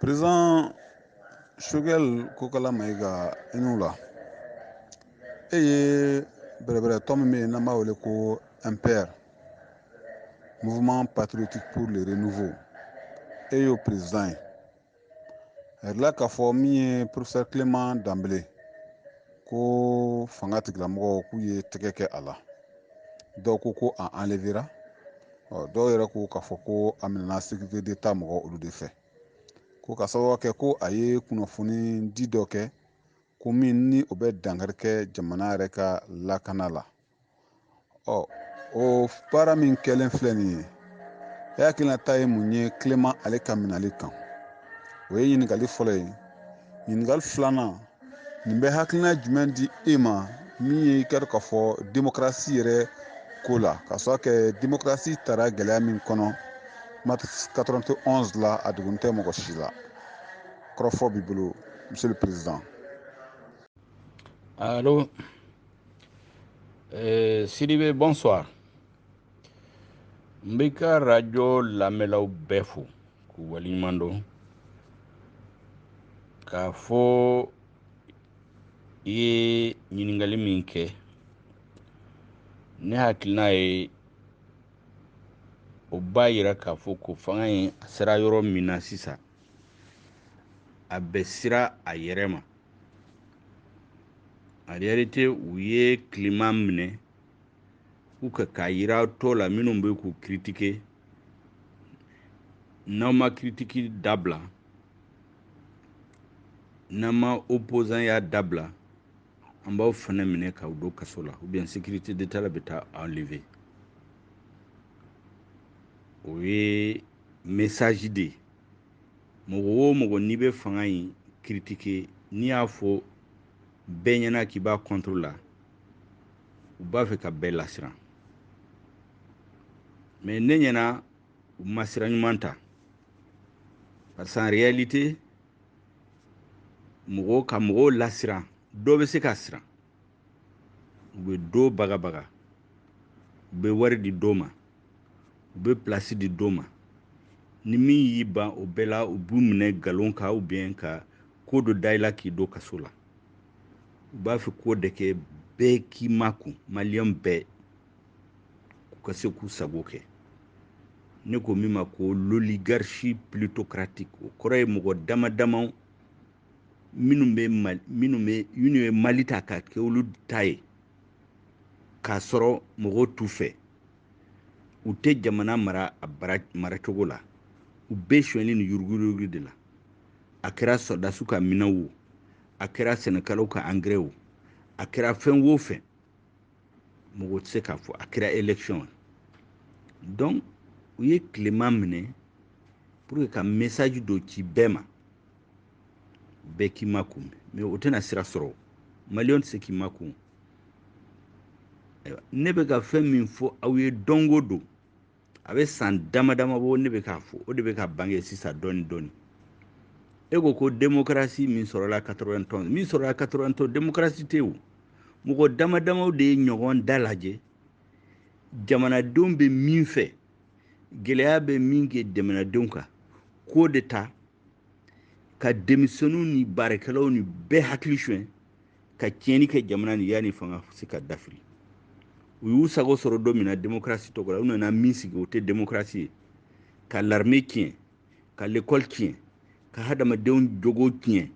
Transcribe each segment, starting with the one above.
Président Choguel Kokala Maïga Inula et Brébéré Tom Nama Oleko MPR, Mouvement Patriotique pour le Renouveau, et au président. Là, qu'a formé professeur Clément Damblé, ko Fangatik la Moro, Kouye Tekeke Allah. Donc, Koko a enlevera. Donc, il y a ko amena sécurité d'État Moro ou de fait. Ko ka sababu kɛ ko a ye kunnafoni di dɔ kɛ ko min ni o bɛ dankari kɛ jamana yɛrɛ ka lakana la. O baara min kɛlen filɛ nin ye e hakilinata ye mun ye Clément ale ka minɛli kan? O ye ɲininkali fɔlɔ ye. Ɲininkali filanan, nin bɛ hakilina jumɛn di e ma min ye i ka dɔn k'a fɔ démocratie yɛrɛ ko la, ka sɔrɔ kɛ démocratie taara gɛlɛya min kɔnɔ mars 91 la a dogolen tɛ mɔgɔ si la. Kɔrɔfɔ b'i bolo, Monsieur le Président. Allô, Sidibé, bonsoir. Mbika radio lamelaw bɛɛ fo k'u waliɲuman dɔn k'a fɔ i ye ɲininkali min kɛ ne hakilina ye o b'a yira k'a fɔ ko fanga in a sera yɔrɔ min na sisan a bɛ sira a yɛrɛ ma. En réalité u ye climat minɛ u ka k'a yira tɔ la minnu bɛ k'u critiquer, n'aw ma critique dabila, n'an ma opposant y'a dabila, an b'aw fana minɛ k'aw don kaso la ou bien sécurité d'État la bɛ taa enlever. O ye message de ye. Mɔgɔ o mɔgɔ n'i bɛ fanga in critiquer n'i y'a fɔ bɛɛ ɲɛna k'i b'a contre la, u b'a fɛ ka bɛɛ lasiran. Mais ne ɲɛna u ma sira ɲuman ta. Parce qu'en réalité mɔgɔw ka mɔgɔw lasiran, dɔ bɛ se ka siran. U bɛ dɔ bagabaga, u bɛ wari di dɔ ma, u bɛ place di dɔ ma. Ni min y'i ban o bɛɛ la u b'u minɛ nkalon kan ou bien ka ko dɔ da i la k'i don kaso la. U b'a fɛ ko de kɛ bɛɛ k'i makun, maliyɛn bɛɛ k'u ka se k'u sago kɛ. Ne ko min ma ko l'oligarchie plutocratique, o kɔrɔ ye mɔgɔ dama damaw minnu ye Mali ta ka kɛ olu ta ye k'a sɔrɔ mɔgɔw t'u fɛ. U tɛ jamana mara a mara cogo la. U bɛɛ sonyɛli ni yuruguyurugu de la. A kɛra sɔrdasiw ka minɛnw o, a kɛra sɛnɛkɛlaw ka engrais o, a kɛra fɛn o fɛn, mɔgɔ tɛ se k'a fɔ, a kɛra élection. Donc u ye Clément minɛ pour que ka message dɔ ci bɛɛ ma, bɛɛ k'i makun. Mais o tɛna sira sɔrɔ. Maliyɛn tɛ se k'i makun. Ne bɛ ka fɛn min fɔ aw ye don o don, a bɛ san dama dama bɔ ne bɛ k'a fɔ, o de bɛ ka bange sisan dɔɔni dɔɔni. E ko démocratie min sɔrɔla 91, min sɔrɔla 91 démocratie tɛ o. Mɔgɔ dama damaw de ye ɲɔgɔn da lajɛ. Jamanadenw bɛ min fɛ, gɛlɛya bɛ min kɛ jamanadenw kan, k'o de ta, ka denmisɛnninw ni baarakɛlaw ni bɛɛ hakili suɲɛ, ka tiɲɛni kɛ jamana ni yanni fanga se ka dafiri. U y'u sago sɔrɔ don min na démocratie tɔgɔ la, u nana min sigi o tɛ démocratie ye. Ka l'armée tiɲɛ, ka l'école tiɲɛ, ka hadamadenw jogo tiɲɛ,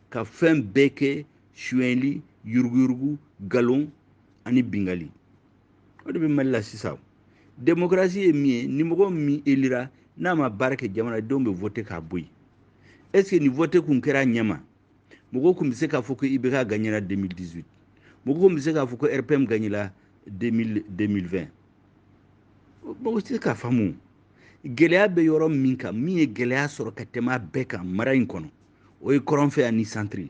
ka fɛn bɛɛ kɛ suyɛnli, yuruguyurugu, nkalon ani bingali. O de bɛ Mali la sisan. Démocratie ye min ye, ni mɔgɔ min élira n'a ma baara kɛ jamanadenw bɛ voter k'a bɔ yen. Est-ce que ni voter kun kɛra ɲɛma, mɔgɔw kun bɛ se k'a fɔ ko IBK gagnera 2018, mɔgɔw kun bɛ se k'a fɔ ko RPM gagnera 2020. Mɔgɔ tɛ se k'a faamu. Gɛlɛya bɛ yɔrɔ min kan, min ye gɛlɛya sɔrɔ ka tɛmɛ a bɛɛ kan mara in kɔnɔ, o ye kɔrɔn fɛ ani centre.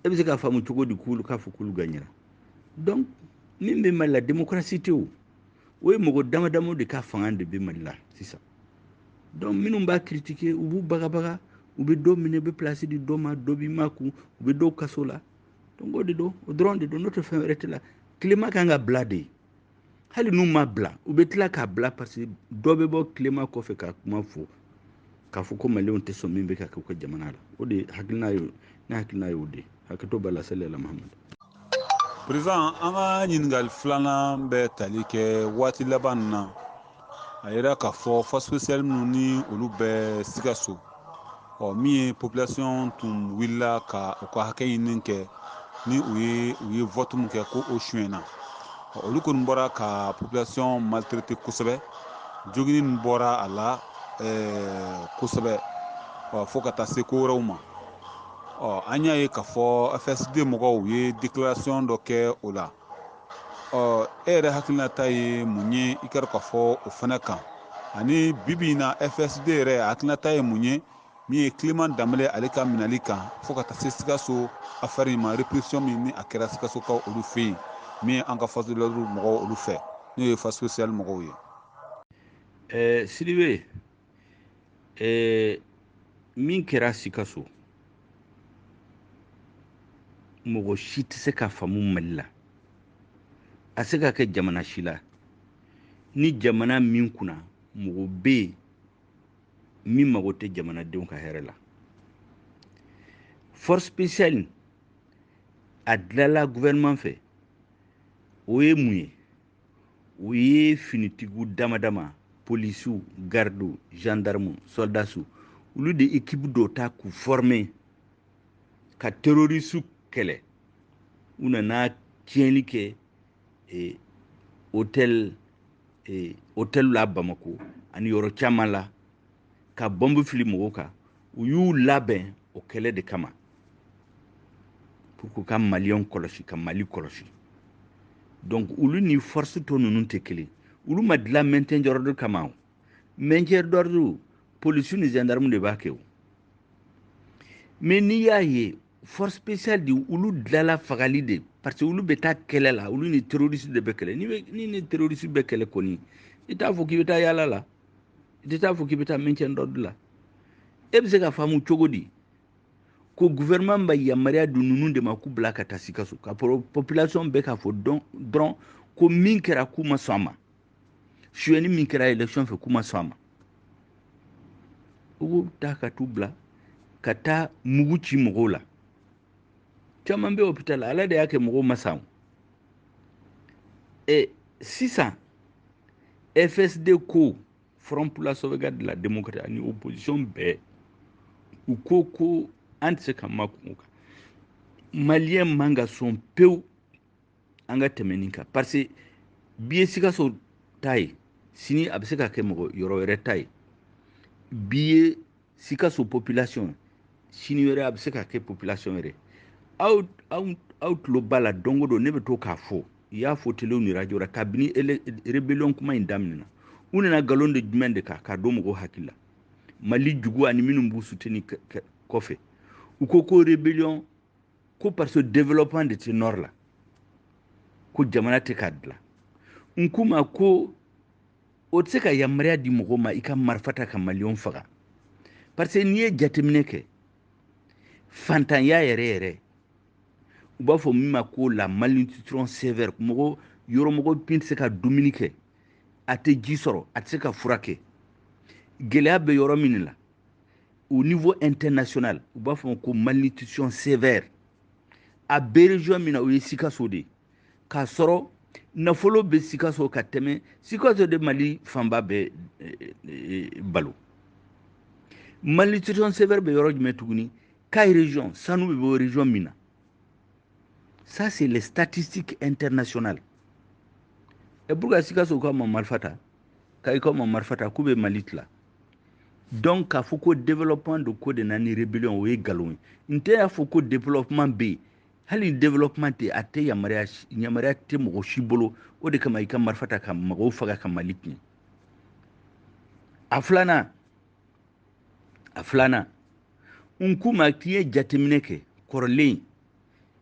E bɛ se k'a faamu cogo di k'a fɔ k'olu gagnera. Donc min bɛ Mali la démocratie tɛ o. O ye mɔgɔ dama damaw de ka fanga de bɛ Mali la sisan. Donc minnu b'a critiquer u b'u bagabaga, u bɛ dɔ minɛ, u bɛ place di dɔ ma, dɔ b'i makun, u bɛ dɔw kaso la. Donc o de don, o dɔrɔn de don, n'o tɛ fɛn wɛrɛ tɛ la. Clément kan ka bila de. Hali n'u ma bila, u bɛ tila k'a bila parce que dɔ bɛ bɔ Clément kɔfɛ ka kuma fɔ. k'a fɔ ko maliyɛnw tɛ sɔn min bɛ ka kɛ u ka jamana la. O de hakilina ye ne hakilina y'o de hakɛto b'a la sali la Mahamadu. Président an ka ɲininkali filanan bɛ tali kɛ waati laban nin na a yira k'a fɔ force spéciale minnu ni olu bɛ Sikaso min ye population tun wulila ka u ka hakɛ ɲini kɛ ni u ye vote min kɛ ko o suyɛnna olu kɔni bɔra ka population maltraité kosɛbɛ jogini min bɔra a la kosɛbɛ fo ka taa se ko wɛrɛw ma an y'a ye k'a fɔ FSD mɔgɔw ye déclaration dɔ kɛ o la e yɛrɛ hakilinata ye mun ye i kɛra k'a fɔ o fana kan ani bibi in na FSD yɛrɛ hakilinata ye mun ye min ye Clément Danbɛlɛ ale ka minɛli kan fo ka taa se Sikaso affaire in ma répression min ni a kɛra Sikasokaw olu fɛ yen min ye an ka force de l'ordre mɔgɔw olu fɛ n'o ye force spéciale mɔgɔw ye. Sidibe min kɛra Sikaso mɔgɔ si tɛ se ka faamu Mali la a se ka kɛ jamana si la ni jamana min kunna mɔgɔ bɛ yen min mago tɛ jamanadenw ka hɛrɛ la. Force spéciale a dilanla gouvernement fɛ o ye mun ye o ye finitigiw dama dama polisiw gardiw gendarmes soldats olu de équipe dɔ ta k'u former ka terroristes kɛlɛ u nana tiɲɛli kɛ hôtel la Bamako ani yɔrɔ caman la ka bombe fili mɔgɔw kan u y'u labɛn o kɛlɛ de kama pour que ka maliyɛnw kɔlɔsi ka Mali kɔlɔsi. Donc olu ni force tɔ ninnu tɛ kelen olu ma dilan maintien d'ordre kama o maintien d'ordre policiers ni gendarmes de b'a kɛ o mais n'i y'a ye force spéciale de olu dilanla fagali de parce que olu bɛ taa kɛlɛ la olu ni terroristes de bɛ kɛlɛ ni ni terroristes bɛ kɛlɛ kɔni i t'a fɔ k'i bɛ taa yala la i t'a fɔ k'i bɛ taa maintien d'ordre la e bɛ se ka faamu cogo di ko gouvernement ba yamaruya di ninnu de ma k'u bila ka taa Sikaso ka population bɛ k'a fɔ dɔrɔn ko min kɛra k'u ma sɔn a ma suyɛnni min kɛra élection fɛ k'u ma sɔn a ma u b'u ta ka t'u bila ka taa mugu ci mɔgɔw la caman bɛ hôpital la ala de y'a kɛ mɔgɔw ma sa o sisan FSD ko Front pour la sauvegarde de la démocratie ani opposition bɛɛ u ko an tɛ se ka makun o kan maliyɛn man ka sɔn pewu an ka tɛmɛ nin kan parce que bi ye Sikaso ta ye sini a bɛ se ka kɛ mɔgɔ yɔrɔ wɛrɛ ta ye bi ye Sikaso population sini wɛrɛ a bɛ se ka kɛ population wɛrɛ aw tulo b'a la don o don ne bɛ to k'a fɔ i y'a fɔ télé ni radio la kabini rébellion kuma in daminɛna u nana nkalon de jumɛn de kan k'a don mɔgɔw hakili la Mali jugu ani minnu b'u soutenir kɔfɛ u ko rébellion ko parce que développement de tɛ nord la ko jamana tɛ k'a dilan n k'u ma ko o tɛ se ka yamaruya di mɔgɔ ma i ka marifa ta ka maliyɛnw faga parce que n'i ye jateminɛ kɛ fantanya yɛrɛ yɛrɛ u b'a fɔ min ma ko la malnutrition sévère mɔgɔ yɔrɔmɔgɔ bin tɛ se ka dumuni kɛ a tɛ ji sɔrɔ a tɛ se ka fura kɛ gɛlɛya bɛ yɔrɔ min la au niveau international u b'a fɔ ko malnutrition sévère a bɛ région min na o ye Sikaso de k'a sɔrɔ nafolo bɛ Sikaso ka tɛmɛ Sikaso de Mali fanba bɛ balo malnutrition sévère bɛ yɔrɔ jumɛn tuguni Kayi région sanu bɛ bɔ région min na ça c'est les statistiques internationales et pour que Sikaso ka ma marifa ta Kayi ka ma marifa ta k'u bɛ Mali tila donc k'a fɔ ko développement de ko de na ni rébellion o ye nkalon ye n tɛ y'a fɔ ko développement bɛ yen hali développement tɛ a tɛ yamaruya tɛ mɔgɔ si bolo o de kama i ka marifa ta ka mɔgɔw faga ka Mali tiɲɛ a filanan n k'u ma k'i ye jateminɛ kɛ kɔrɔlen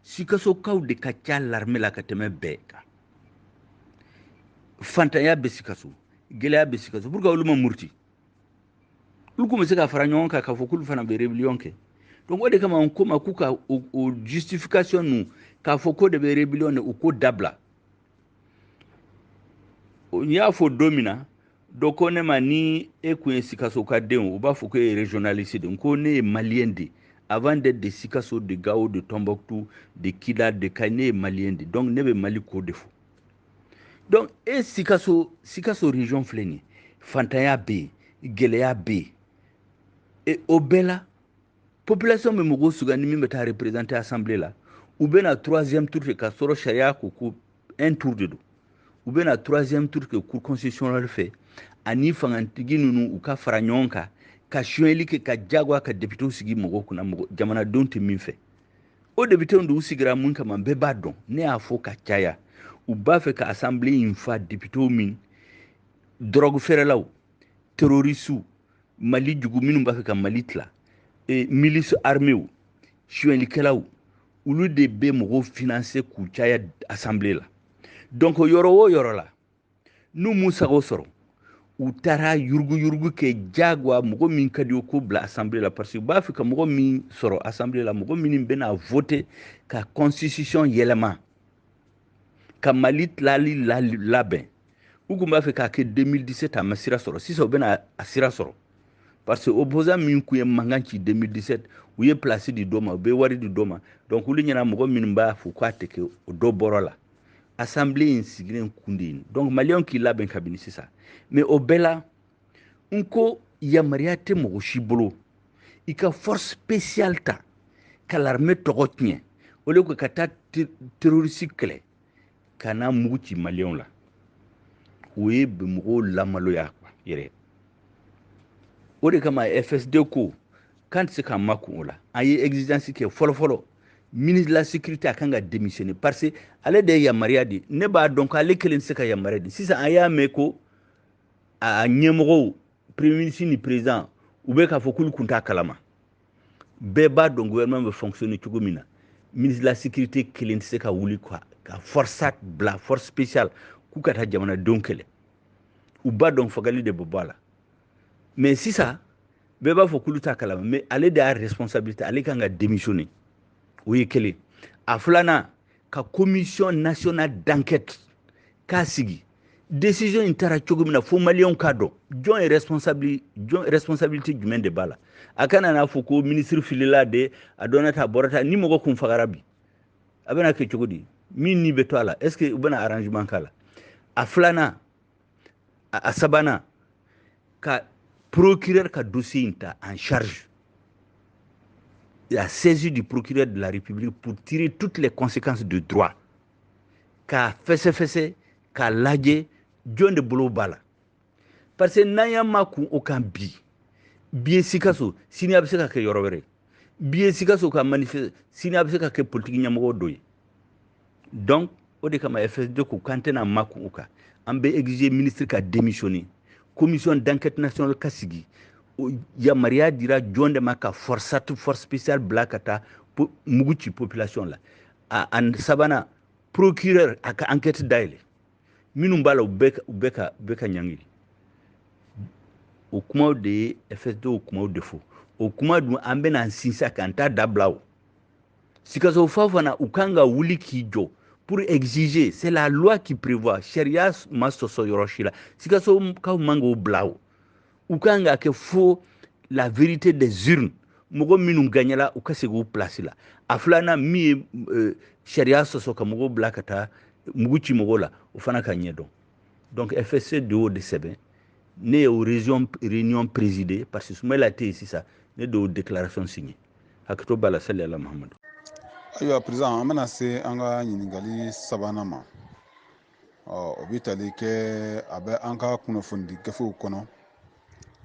Sikasokaw de ka ca l'armée la ka tɛmɛ bɛɛ kan fantanya bɛ Sikaso gɛlɛya bɛ Sikaso pour que olu ma muruti olu kun bɛ se ka fara ɲɔgɔn kan k'a fɔ k'olu fana bɛ rébellion kɛ donc o de kama n ko ma k'u ka o justification ninnu k'a fɔ ko de bɛ rébellion de u ko dabila n y'a fɔ don min na dɔ ko ne ma ni e kun ye Sikaso ka den u b'a fɔ ko e ye régionaliste de ko ne ye malien de avant d'être de Sikaso, de Gao, de Tombouctou, de Kidal, de Kay, ne ye malien de donc ne bɛ Mali ko de fɔ donc e Sikaso région filɛ nin ye fantanya bɛ yen gɛlɛya bɛ yen et o bɛɛ la population bɛ mɔgɔw sugandi min bɛ taa représenter assemblée la u bɛ na 3e tour de ka sɔrɔ sariya ko ko 1 tour de don u bɛ na 3e tour kɛ cour constitutionnelle fɛ ani fangantigi ninnu u ka fara ɲɔgɔn kan ka suyɛli kɛ ka jagoya ka député sigi mɔgɔw kunna jamanadenw tɛ min fɛ o député de u sigira mun kama bɛɛ b'a dɔn ne y'a fɔ ka caya u b'a fɛ ka assemblée in fa député min drogue feerelaw terroriste Mali jugu minnu b'a fɛ ka Mali tila milice armée suyɛlikɛlaw olu de bɛ mɔgɔw financer k'u caya assemblée la donc yɔrɔ o yɔrɔ la n'u m'u sago sɔrɔ u taara yurugu kɛ jagoya mɔgɔ min ka di o ko bila assemblée la parce que u b'a fɛ ka mɔgɔ min sɔrɔ assemblée la mɔgɔ min bɛna voter ka constitution yɛlɛma ka Mali tilali labɛn u kun b'a fɛ k'a kɛ 2017 a ma sira sɔrɔ sisan u bɛna a sira sɔrɔ parce que opposant min kun ye mankan ci 2017 u ye place di dɔ ma u bɛ wari di dɔ ma donc olu ɲɛna mɔgɔ min b'a fɔ k'a tɛ kɛ o dɔ bɔra la assemblée in sigilen kun de yen donc maliyɛnw k'i labɛn kabini sisan mais o bɛɛ la n ko yamaruya tɛ mɔgɔ si bolo i ka force spéciale ta ka l'armée tɔgɔ tiɲɛ o lieu que ka taa terroriste kɛlɛ ka n'a mugu ci maliyɛnw la o ye bɛ mɔgɔw lamaloya yɛrɛ o de kama FSD ko k'an tɛ se k'an makun o la an ye exigence kɛ fɔlɔ ministre de la sécurité a kan ka démissionner parce que ale de ye yamaruya di ne b'a dɔn k'ale kelen tɛ se ka yamaruya di sisan an y'a mɛn ko a ɲɛmɔgɔw premier ministre ni président u bɛ k'a fɔ k'olu kun t'a kalama bɛɛ b'a dɔn gouvernement bɛ fonctionner cogo min na ministre de la sécurité kelen tɛ se ka wuli ka forçat bila force spéciale k'u ka taa jamanadenw kɛlɛ u b'a dɔn fagali de bɛ bɔ a la mais sisan bɛɛ b'a fɔ k'olu t'a kalama mais ale de y'a responsabilité ale kan ka démissionner o ye kelen a filanan ka commission nationale d'enquête k'a sigi décision in taara cogo min na fo maliyɛnw k'a dɔn jɔn ye responsabilité jumɛn de b'a la a kana n'a fɔ ko ministre filila de a dɔnna ta a bɔra ta ni mɔgɔ kun fagara bi a bɛna kɛ cogo di min ni bɛ to a la est ce que u bɛna arrangement k'a la a filanan a sabanan ka procureur ka dossier in ta en charge la saisie du procureur de la République pour tirer toutes les conséquences de droit k'a fɛsɛfɛsɛ k'a lajɛ jɔn de bolo b'a la parce que n'an y'an makun o kan bi ye Sikaso sini a bɛ se ka kɛ yɔrɔ wɛrɛ bi ye Sikaso ka manifeste sini a bɛ se ka kɛ politique ɲɛmɔgɔ dɔ ye donc o de kama FSD ko k'an tɛna makun o kan an bɛ exiger ministre ka démissionner commission d'enquête nationale ka sigi yamaruya dira jɔn de ma ka force spéciale bila ka taa mugu ci population la a sabanan procureur a ka enquête dayɛlɛ minnu b'a la u bɛɛ ka ɲangiri o kumaw de ye FSD o kumaw de fɔ o kuma dun an bɛna an sinsin k'an ta dabila o Sikaso faw fana u kan ka wuli k'i jɔ pour exiger c'est la loi qui prévoit sariya ma sɔsɔ yɔrɔ si la Sikaso kaw man k'o bila o u kan ka kɛ fo la vérité des urnes mɔgɔ minnu gagnera u ka segin u place la a filanan min ye sariya sɔsɔ ka mɔgɔw bila ka taa mugu ci mɔgɔw la o fana ka ɲɛdɔn donc FSC de y'o de sɛbɛn ne ye o réunion présidé parce que Soumaïla tɛ yen sisan ne de y'o déclaration signé hakɛto b'a la sali ala Mahamadu. Ayiwa président an bɛna se an ka ɲininkali sabanan ma o bɛ tali kɛ a bɛ an ka kunnafoni gafew kɔnɔ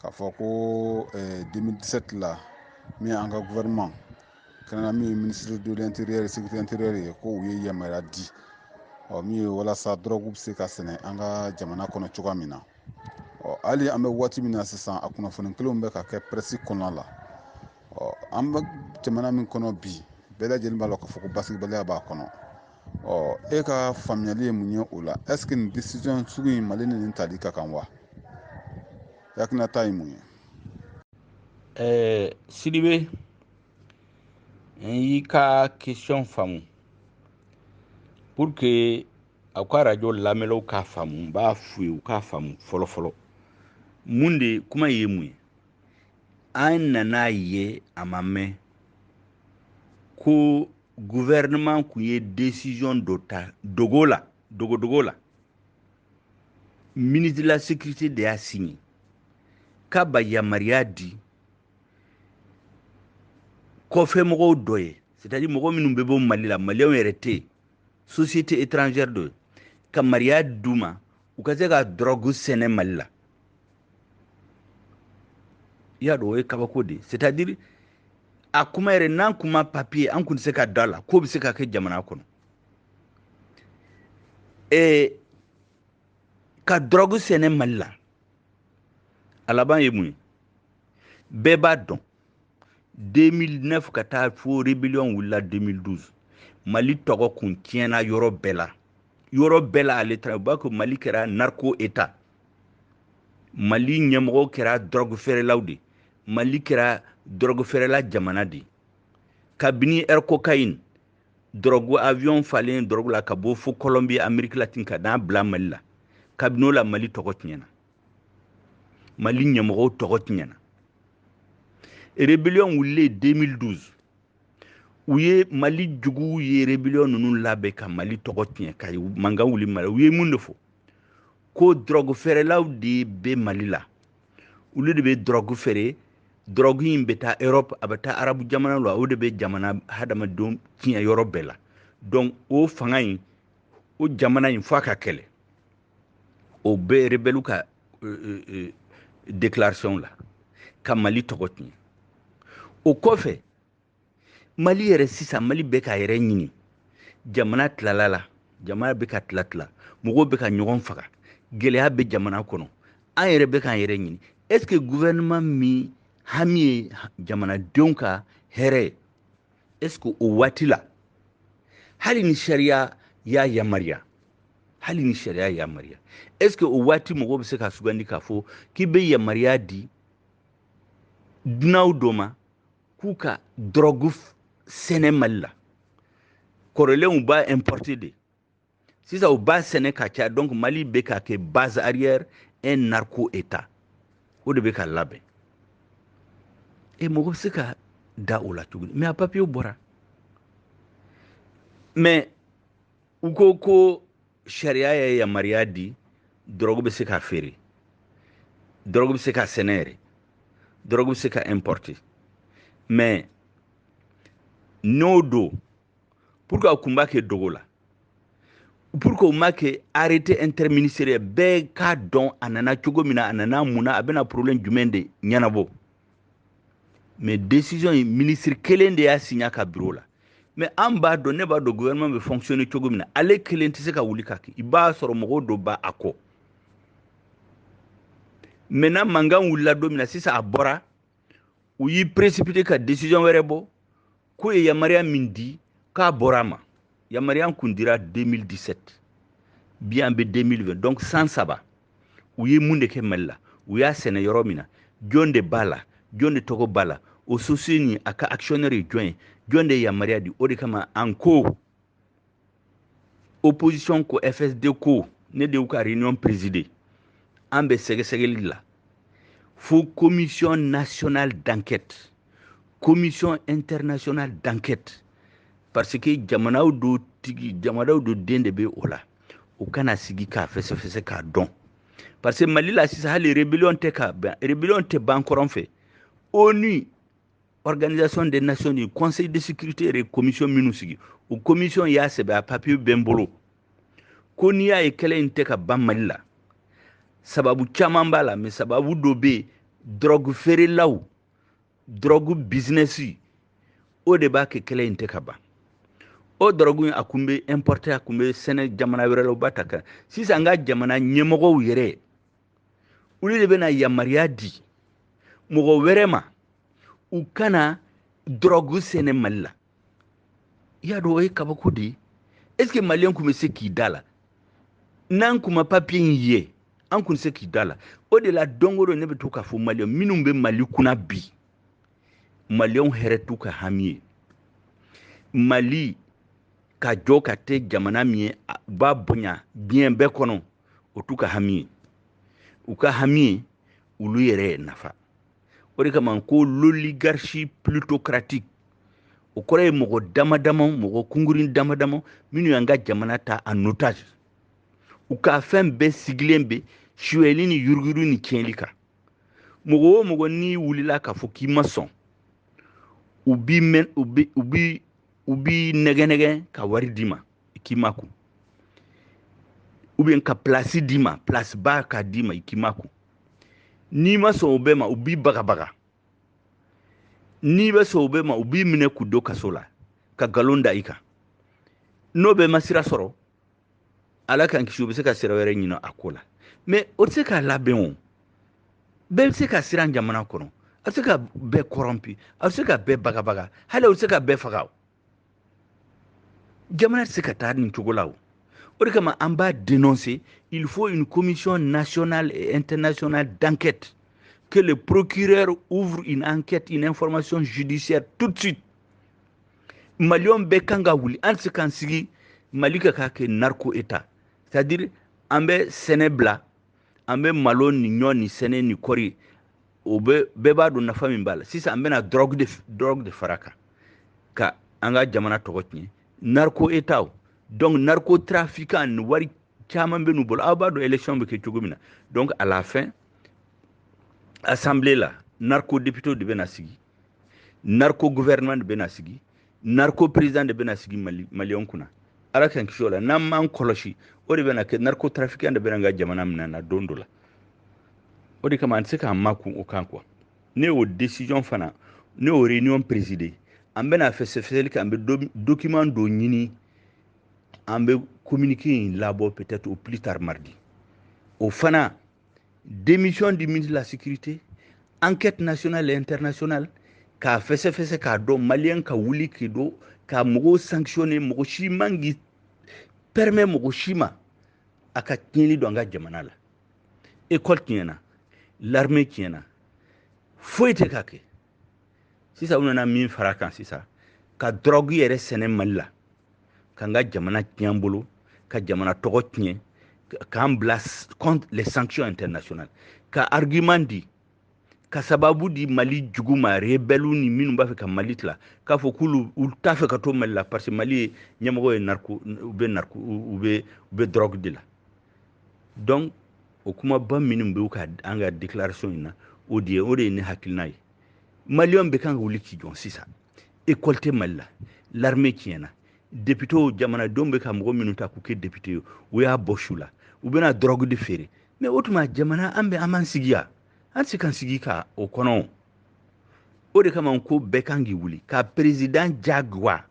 k'a fɔ ko 2017 la min an ka gouvernement kɛnɛna min ye ministre de l'intérieur et sécurité intérieure ye ko u ye yamaruya di min ye walasa drogue bɛ se ka sɛnɛ an ka jamana kɔnɔ cogoya min na hali an bɛ waati min na sisan a kunnafoni kelenw bɛ ka kɛ presse kɔnɔ la an bɛ jamana min kɔnɔ bi bɛɛ lajɛlen b'a la k'a fɔ ko basigibaliya b'a kɔnɔ e ka faamuyali ye mun ye o la est ce que nin décision sugu in Mali ni nin tali ka kan wa hakilinata ye mun ye. Sidibe n y'i ka question faamu pour que aw ka radio lamɛnlaw k'a faamu n b'a f'u ye u k'a faamu fɔlɔ Munde kuma ye mun ye an nana ye a ma mɛn ko gouvernement kun ye décision dɔ ta dogo la ministre de la sécurité de y'a signé k'a ba yamaruya di kɔfɛmɔgɔw dɔ ye c'est-à-dire mɔgɔ minnu bɛ bɔ Mali la maliyɛnw yɛrɛ tɛ yen société étrangère dɔ ka mariya d'u ma u ka se ka drogue sɛnɛ Mali la i y'a dɔn o ye kabako de c'est-à-dire a kuma yɛrɛ n'an kuma papier an kun tɛ se ka da la k'o bɛ se ka kɛ jamana kɔnɔ ka drogue sɛnɛ Mali la a laban ye mun ye bɛɛ b'a dɔn 2009 ka taa fo rébellion wulila 2012 Mali tɔgɔ kun tiɲɛna yɔrɔ bɛɛ la ale taara u b'a ko Mali kɛra narco état Mali ɲɛmɔgɔ kɛra drogue feerelaw de Mali kɛra drogue feerela jamana de kabini air cocaïne drogue avion falen drogue la ka bɔ fo Colombie Amérique latine ka n'a bila Mali la kabini o la Mali tɔgɔ tiɲɛna Mali ɲɛmɔgɔw tɔgɔ tiɲɛna rébellion wulilen 2012 u ye Mali juguw ye rébellion ninnu labɛn ka Mali tɔgɔ tiɲɛ ka mankan wuli Mali u ye mun de fɔ ko drogue feerelaw de bɛ Mali la olu de bɛ drogue feere drogue in bɛ taa Europe a bɛ taa arabu jamana la o de bɛ jamana hadamadenw tiɲɛ yɔrɔ bɛɛ la donc o fanga in o jamana in f'a ka kɛlɛ o bɛ rebelle ka déclaration la ka Mali tɔgɔ tiɲɛ o kɔfɛ Mali yɛrɛ sisan Mali bɛ ka yɛrɛ ɲini jamana tilala la jamana bɛ ka tila mɔgɔw bɛ ka ɲɔgɔn faga gɛlɛya bɛ jamana kɔnɔ an yɛrɛ bɛ k'an yɛrɛ ɲini est-ce que gouvernement min hami ye jamanadenw ka hɛrɛ est-ce que o waati la hali ni sariya y'a yamaruya est-ce que o waati mɔgɔw bɛ se ka sugandi k'a fɔ k'i bɛ yamaruya di dunanw dɔ ma k'u ka drogue sɛnɛ Mali la kɔrɔlenw b'a importer de sisan u b'a sɛnɛ ka caya donc Mali bɛ ka kɛ base arrière un narco état o de bɛ ka labɛn mɔgɔ bɛ se ka da o la tuguni mais a papier bɔra mais u ko sariya ye yamaruya di drogue bɛ se ka feere drogue bɛ se ka sɛnɛ yɛrɛ drogue bɛ se ka importer mais n'o don pour que a kun b'a kɛ dogo la pour que o ma kɛ arrêté interministériel bɛɛ k'a dɔn a nana cogo min na a nana mun na a bɛna problème jumɛn de ɲɛnabɔ mais décision in ministre kelen de y'a signé ka bureau la mais an b'a dɔn ne b'a dɔn gouvernement bɛ fonctionner cogo min na ale kelen tɛ se ka wuli ka kɛ i b'a sɔrɔ mɔgɔw dɔ b'a kɔ maintenant mankan wulila don min na sisan a bɔra u y'i précipité ka décision wɛrɛ bɔ k'u ye yamaruya min di k'a bɔra a ma yamaruya kun dira 2017 bi an bɛ 2020 donc san 3 u ye mun de kɛ Mali la u y'a sɛnɛ yɔrɔ min na jɔn de b'a la jɔn de tɔgɔ b'a la o société nin a ka actionnaire ye jɔn ye jɔn de ye yamaruya di o de kama an ko opposition ko FSD ko ne de y'u ka réunion présider an bɛ sɛgɛsɛgɛli la fo commission nationale d'enquête commission internationale d'enquête parce que jamanaw do den de bɛ o la o kana sigi k'a fɛsɛfɛsɛ k'a dɔn parce que Mali la sisan hali rébellion tɛ ban kɔrɔn fɛ ONU organisation des nations unies conseil de sécurité yɛrɛ commission minnu sigi o commission y'a sɛbɛn a papier bɛ n bolo ko n'i y'a ye kɛlɛ in tɛ ka ban Mali la sababu caman b'a la mais sababu dɔ bɛ yen drogue feerelaw drogue business o de b'a kɛ kɛlɛ in tɛ ka ban o drogue a kun bɛ importer a kun bɛ sɛnɛ jamana wɛrɛ la o b'a ta kan sisan an ka jamana ɲɛmɔgɔw yɛrɛ olu de bɛna yamaruya di mɔgɔ wɛrɛ ma u kana drogue sɛnɛ Mali la i y'a dɔn o ye kabako de ye est-ce que maliyɛn kun bɛ se k'i da la n'an kun ma papier in ye an kun tɛ se k'i da la o de la don o don ne bɛ to k'a fɔ maliyɛn minnu bɛ Mali kunna bi maliyɛnw hɛrɛ t'u ka hami ye Mali ka jɔ ka tɛ jamana min ye u b'a bonya diɲɛ bɛɛ kɔnɔ o t'u ka hami ye u ka hami ye ulu yɛrɛ nafa. O de kama ko l'oligarchie plutocratique o kɔrɔ ye mɔgɔ dama dama mɔgɔ kungurin dama dama minnu y'an ka jamana ta en otage. U ka fɛn bɛɛ sigilen bɛ suyɛli ni yuruguyurugu ni tiɲɛli kan. Mɔgɔ o mɔgɔ n'i wulila k'a fɔ k'i ma sɔn u b'i nɛgɛ ka wari d'i ma k'i ma kun. Ou bien ka place d'i ma place ba ka d'i ma i k'i ma kun. N'i ma sɔn o bɛɛ ma u b'i bagabaga. N'i bɛ sɔn o bɛɛ ma u b'i minɛ k'u don kaso la ka nkalon da i kan. N'o bɛɛ ma sira sɔrɔ ala k'an kisi u bɛ se ka sira wɛrɛ ɲini a ko la. Mais o tɛ se k'a labɛn o. Bɛɛ bɛ se ka siran jamana kɔnɔ. A bɛ se ka bɛɛ corrompu. A bɛ se ka bɛɛ bagabaga. Hali a bɛ se ka bɛɛ faga o. Jamana tɛ se ka taa nin cogo la o. O de kama an b'a dénoncer. Il faut une commission nationale et internationale d'enquête. Que le procureur ouvre une enquête, une information judiciaire tout de suite. Malion bɛɛ kan ka wuli an tɛ se k'an sigi Mali ka k'a kɛ narco état. C'est-à-dire an bɛ sɛnɛ bila an bɛ malo ni ɲɔ ni sɛnɛ ni kɔri o bɛɛ b'a dɔn nafa min b'a la. Sisan an bɛna drogue de fara kan ka an ka jamana tɔgɔ tiɲɛ. Narco état o. Donc narcotrafiquant ni wari caman bɛ n'u bolo aw b'a dɔn élection bɛ kɛ cogo min na. Donc à la fin assemblée la narco député de bɛna sigi narco gouvernement de bɛna sigi narco président de bɛna sigi maliyɛnw kunna. Ala k'an kisi o la n'an m'an kɔlɔsi o de bɛna kɛ narcotrafiquant de bɛna an ka jamana minɛ na don dɔ la. O de kama an tɛ se k'an makun o kan quoi. Ne y'o décision fana ne y'o réunion présider an bɛna fɛsɛfɛsɛli kɛ an bɛ document dɔ ɲini an bɛ communiqué in labɔ peut-être au plus tard mardi. O fana démission du ministre de la sécurité enquête nationale et internationale k'a fɛsɛfɛsɛ k'a dɔn maliyɛn ka wuli k'i don ka mɔgɔw sanctionner mɔgɔ si man k'i permet mɔgɔ si ma a ka tiɲɛli don an ka jamana la. École tiɲɛna l'armée tiɲɛna foyi tɛ ka kɛ. Sisan u nana min fara kan sisan ka drogue yɛrɛ sɛnɛ Mali la k'an ka jamana tiɲɛ bolo ka jamana tɔgɔ tiɲɛ k'an bila contre les sanctions internationales ka argument di ka sababu di Mali jugu ma rebelle ni minnu b'a fɛ ka Mali tila k'a fɔ k'olu t'a fɛ ka to Mali la parce que Mali ye ɲɛmɔgɔ ye narco u bɛ drogue de la. Donc o kumaba minnu bɛ ka an ka déclaration in na o de ye ne hakilina ye. Maliyɛnw bɛ kan ka wuli k'i jɔ sisan. École tɛ Mali la l'armée tiɲɛna député jamanadenw bɛ ka mɔgɔ minnu ta k'u kɛ député ye u y'a bɔ su la u bɛna drogue de feere. Mais o tuma jamana an b'an sigi yan an tɛ se k'an sigi ka o kɔnɔ. O de kama ko bɛɛ kan k'i wuli ka président jagoya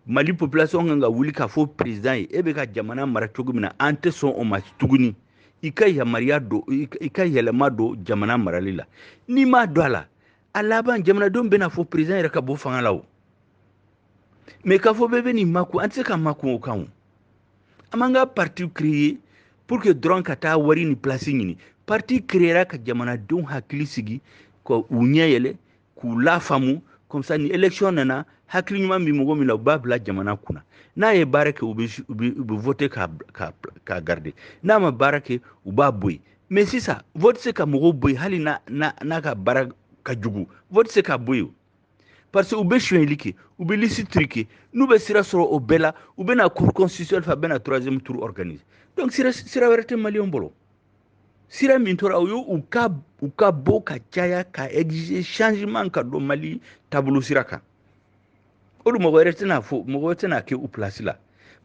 Mali population kan ka wuli k'a fɔ président ye e bɛ ka jamana mara cogo min na an tɛ sɔn o ma tuguni. I ka yamaruya don i ka yɛlɛma don jamana marali la. N'i m'a don a la a laban jamanadenw bɛna fɔ président yɛrɛ ka bɔ fanga la o. Mais k'a fɔ bɛɛ bɛ nin makun an tɛ se ka makun o kan o. An b'an ka parti créer pour que dɔrɔn ka taa wari ni place ɲini. Parti créera ka jamanadenw hakili sigi ka u ɲɛ yɛlɛ k'u lafaamu comme ça ni élection nana hakili ɲuman bɛ mɔgɔ min na u b'a bila jamana kunna. N'a ye baara kɛ u bɛ voter k'a garder. N'a ma baara kɛ u b'a bɔ yen. Mais sisan vote se ka mɔgɔw bɔ yen hali n'a ka baara ka jugu vote se ka bɔ yen. Parce que u bɛ sonyɛli kɛ u bɛ liste truquer n'u bɛ sira sɔrɔ o bɛɛ la u bɛna cour constitutionnelle fɛ a bɛna troisième tour organiser. Donc sira wɛrɛ tɛ maliyɛnw bolo. Sira min tora o ye u ka bɔ ka caya ka exiger changement ka don Mali taabolo sira kan. O de mɔgɔ wɛrɛ tɛna kɛ u place la.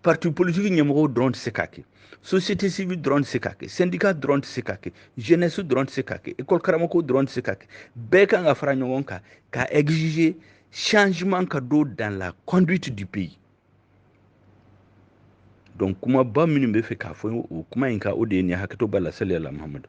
Parti politique ɲɛmɔgɔw dɔrɔn tɛ se k'a kɛ. Société civile dɔrɔn tɛ se k'a kɛ. Syndicat dɔrɔn tɛ se k'a kɛ. Jeunesse dɔrɔn tɛ se k'a kɛ. École karamɔgɔw dɔrɔn tɛ se k'a kɛ. Bɛɛ kan ka fara ɲɔgɔn kan ka exiger changement ka don dans la conduite du pays. Donc kumaba minnu bɛ fɛ k'a fɔ o kuma in kan o de ye nin hakɛto b'a la salli ala Muhamadu.